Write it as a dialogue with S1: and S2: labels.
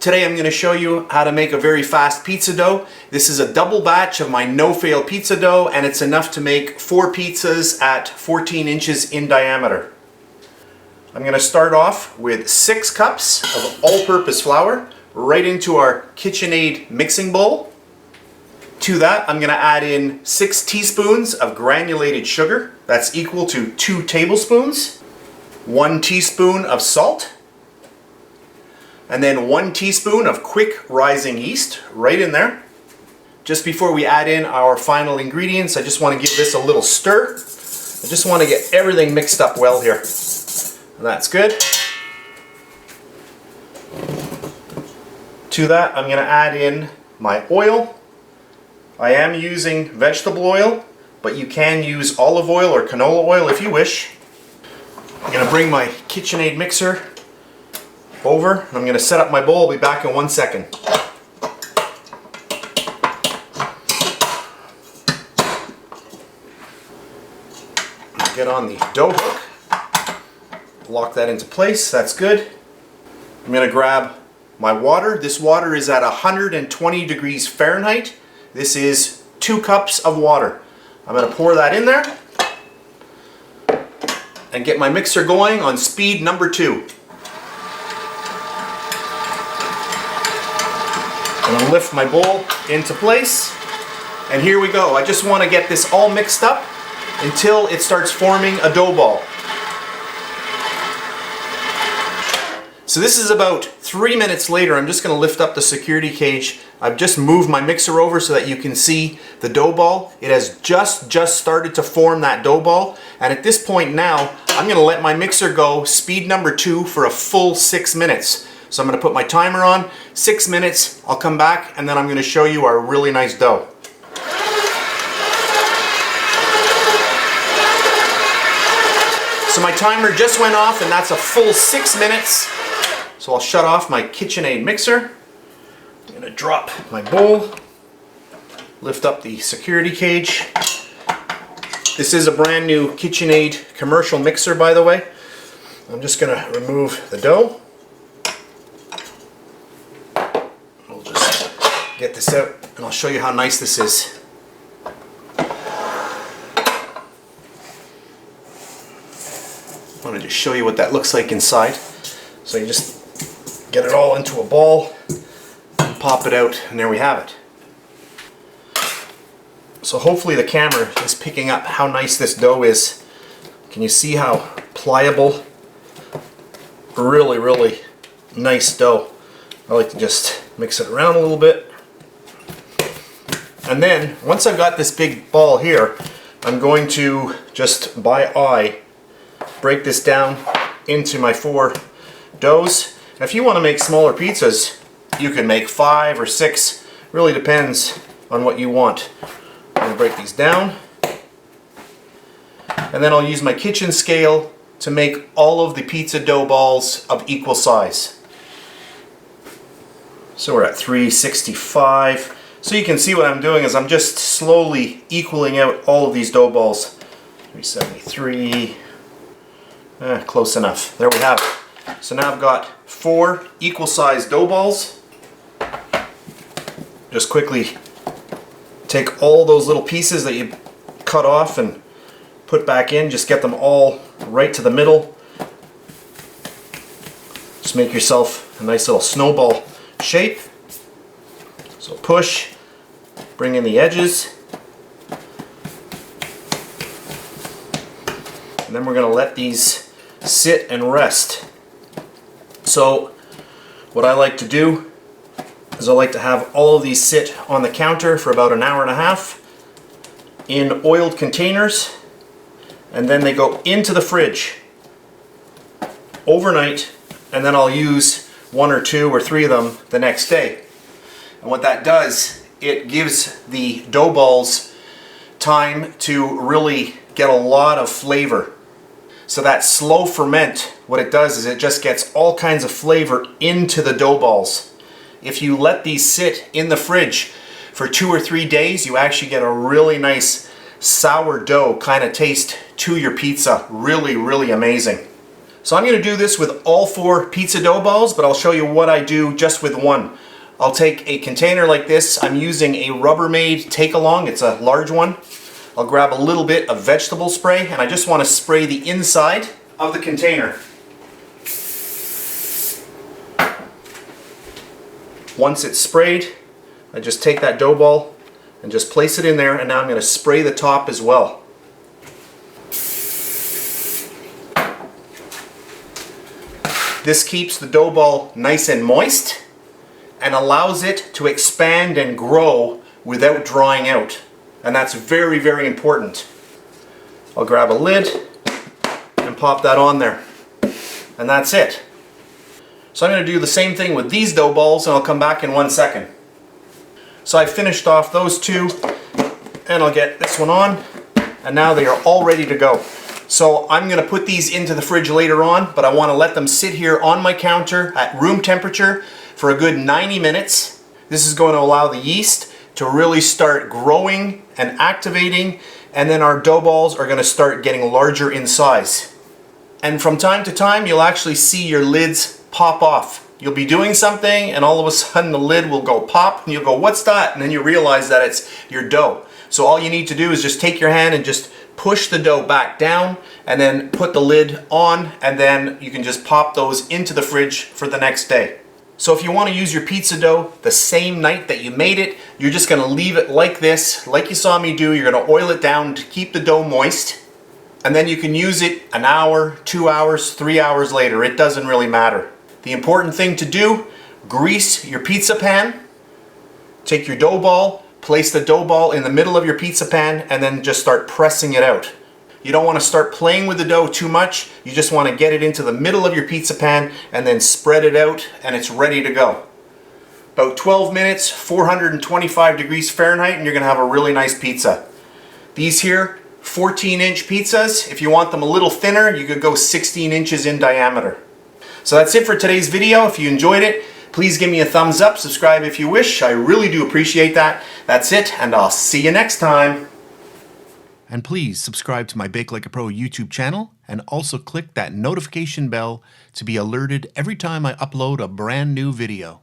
S1: Today I'm going to show you how to make a very fast pizza dough. This is a double batch of my no-fail pizza dough, and it's enough to make 4 pizzas at 14 inches in diameter. I'm going to start off with 6 cups of all-purpose flour right into our KitchenAid mixing bowl. To that I'm going to add in 6 teaspoons of granulated sugar. That's equal to 2 tablespoons. 1 teaspoon of salt. And then 1 teaspoon of quick rising yeast right in there. Just before we add in our final ingredients, I just want to give this a little stir. I just want to get everything mixed up well here. And that's good. To that I'm going to add in my oil. I am using vegetable oil, but you can use olive oil or canola oil if you wish. I'm going to bring my KitchenAid mixer over. I'm going to set up my bowl. I'll be back in 1 second. Get on the dough hook. Lock that into place. That's good. I'm going to grab my water. This water is at 120 degrees Fahrenheit. This is 2 cups of water. I'm going to pour that in there and get my mixer going on speed number 2. I'm going to lift my bowl into place, and here we go. I just want to get this all mixed up until it starts forming a dough ball. So this is about 3 minutes later. I'm just going to lift up the security cage. I've just moved my mixer over so that you can see the dough ball. It has just started to form that dough ball, and at this point now I'm going to let my mixer go speed number 2 for a full 6 minutes. So I'm going to put my timer on, 6 minutes, I'll come back, and then I'm going to show you our really nice dough. So my timer just went off, and that's a full 6 minutes. So I'll shut off my KitchenAid mixer. I'm going to drop my bowl, lift up the security cage. This is a brand new KitchenAid commercial mixer, by the way. I'm just going to remove the dough. Get this out and I'll show you how nice this is. I want to just show you what that looks like inside. So you just get it all into a ball and pop it out, and there we have it. So hopefully the camera is picking up how nice this dough is. Can you see how pliable? Really nice dough. I like to just mix it around a little bit. And then, once I've got this big ball here, I'm going to just by eye break this down into my 4 doughs. And if you want to make smaller pizzas, you can make 5 or 6. Really depends on what you want. I'm going to break these down. And then I'll use my kitchen scale to make all of the pizza dough balls of equal size. So we're at 365. So you can see what I'm doing is I'm just slowly equaling out all of these dough balls. 373, close enough. There we have it. So now I've got 4 equal sized dough balls. Just quickly take all those little pieces that you cut off and put back in. Just get them all right to the middle. Just make yourself a nice little snowball shape. So push, bring in the edges, and then we're going to let these sit and rest. So what I like to do is I like to have all of these sit on the counter for about an hour and a half in oiled containers, and then they go into the fridge overnight, and then I'll use 1 or 2 or 3 of them the next day. And what that does, it gives the dough balls time to really get a lot of flavor. So that slow ferment, what it does is it just gets all kinds of flavor into the dough balls. If you let these sit in the fridge for 2 or 3 days, you actually get a really nice sourdough kind of taste to your pizza. Really amazing. So I'm going to do this with all 4 pizza dough balls, but I'll show you what I do just with one. I'll take a container like this. I'm using a Rubbermaid take-along. It's a large one. I'll grab a little bit of vegetable spray, and I just want to spray the inside of the container. Once it's sprayed, I just take that dough ball and just place it in there, and now I'm going to spray the top as well. This keeps the dough ball nice and moist and allows it to expand and grow without drying out. And that's very, very important. I'll grab a lid and pop that on there. And that's it. So I'm going to do the same thing with these dough balls, and I'll come back in 1 second. So I finished off those 2, and I'll get this one on, and now they are all ready to go. So I'm going to put these into the fridge later on, but I want to let them sit here on my counter at room temperature for a good 90 minutes. This is going to allow the yeast to really start growing and activating, and then our dough balls are going to start getting larger in size. And from time to time, you'll actually see your lids pop off. You'll be doing something, and all of a sudden the lid will go pop, and you'll go, "What's that?" And then you realize that it's your dough. So all you need to do is just take your hand and just push the dough back down, and then put the lid on, and then you can just pop those into the fridge for the next day. So if you want to use your pizza dough the same night that you made it, you're just going to leave it like this, like you saw me do. You're going to oil it down to keep the dough moist, and then you can use it an hour, 2 hours, 3 hours later. It doesn't really matter. The important thing to do, grease your pizza pan, take your dough ball, place the dough ball in the middle of your pizza pan, and then just start pressing it out. You don't want to start playing with the dough too much. You just want to get it into the middle of your pizza pan and then spread it out, and it's ready to go. About 12 minutes, 425 degrees Fahrenheit, and you're going to have a really nice pizza. These here, 14-inch pizzas. If you want them a little thinner, you could go 16 inches in diameter. So that's it for today's video. If you enjoyed it, please give me a thumbs up, subscribe if you wish. I really do appreciate that. That's it, and I'll see you next time. And please subscribe to my BakeLikeAPro YouTube channel, and also click that notification bell to be alerted every time I upload a brand new video.